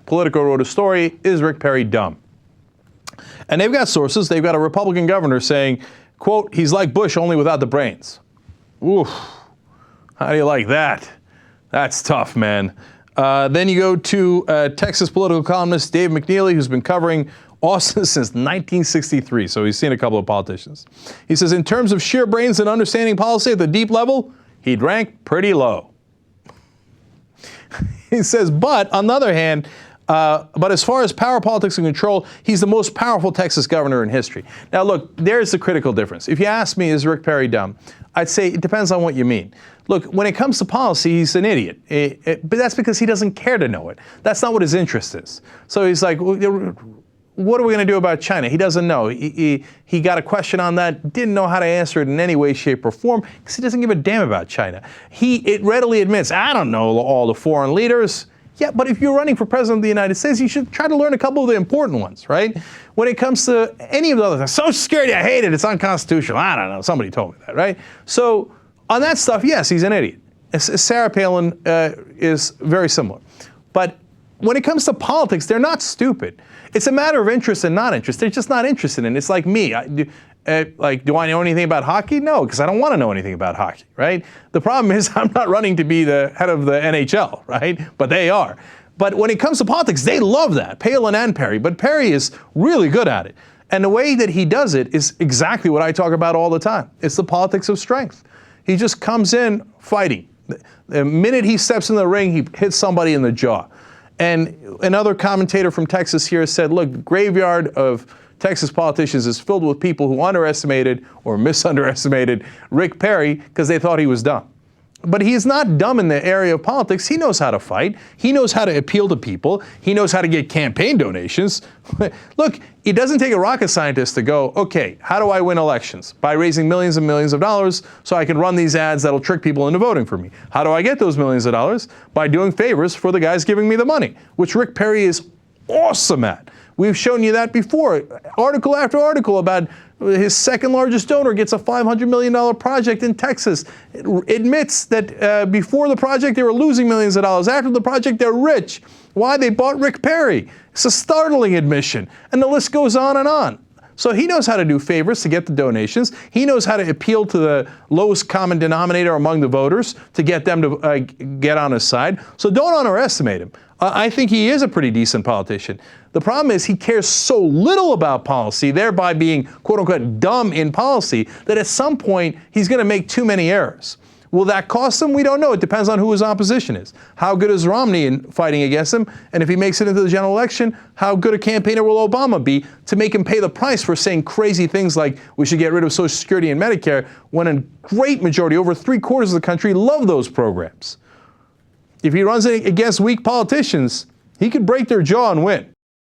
Politico wrote a story, "Is Rick Perry dumb?" And they've got sources. They've got a Republican governor saying, quote, "He's like Bush, only without the brains." Oof. How do you like that? That's tough, man. Then you go to Texas political columnist Dave McNeely, who's been covering Austin since 1963, so he's seen a couple of politicians. He says, in terms of sheer brains and understanding policy at the deep level, he'd rank pretty low. He says, but on the other hand, but as far as power, politics, and control, he's the most powerful Texas governor in history. Now, look, there's the critical difference. If you ask me, is Rick Perry dumb? I'd say it depends on what you mean. Look, when it comes to policy, he's an idiot. But that's because he doesn't care to know it. That's not what his interest is. So he's like, what are we going to do about China? He doesn't know. He got a question on that, didn't know how to answer it in any way, shape, or form, because he doesn't give a damn about China. It readily admits, I don't know all the foreign leaders. Yeah, but if you're running for president of the United States, you should try to learn a couple of the important ones, right? When it comes to any of the other things, Social Security, I hate it, it's unconstitutional. I don't know, somebody told me that, right? So on that stuff, yes, he's an idiot. Sarah Palin is very similar. But when it comes to politics, they're not stupid. It's a matter of interest and not interest. They're just not interested in it. It's like me. Do I know anything about hockey? No, because I don't want to know anything about hockey, right? The problem is I'm not running to be the head of the NHL, right? But they are. But when it comes to politics, they love that, Palin and Perry. But Perry is really good at it. And the way that he does it is exactly what I talk about all the time. It's the politics of strength. He just comes in fighting. The minute he steps in the ring, he hits somebody in the jaw. And another commentator from Texas here said, look, the graveyard of Texas politicians is filled with people who underestimated or misunderestimated Rick Perry because they thought he was dumb. But he is not dumb in the area of politics. He knows how to fight. He knows how to appeal to people. He knows how to get campaign donations. Look, it doesn't take a rocket scientist to go, okay, how do I win elections? By raising millions and millions of dollars so I can run these ads that'll trick people into voting for me. How do I get those millions of dollars? By doing favors for the guys giving me the money, which Rick Perry is awesome at. We've shown you that before. Article after article about his second largest donor gets a $500 million project in Texas. It admits that before the project they were losing millions of dollars. After the project they're rich. Why? They bought Rick Perry. It's a startling admission. And the list goes on and on. So he knows how to do favors to get the donations. He knows how to appeal to the lowest common denominator among the voters to get them to get on his side. So don't underestimate him. I think he is a pretty decent politician. The problem is he cares so little about policy, thereby being, quote unquote, dumb in policy, that at some point he's going to make too many errors. Will that cost him? We don't know. It depends on who his opposition is. How good is Romney in fighting against him? And if he makes it into the general election, how good a campaigner will Obama be to make him pay the price for saying crazy things like we should get rid of Social Security and Medicare, when a great majority, over 3/4 of the country, love those programs. If he runs against weak politicians, he could break their jaw and win.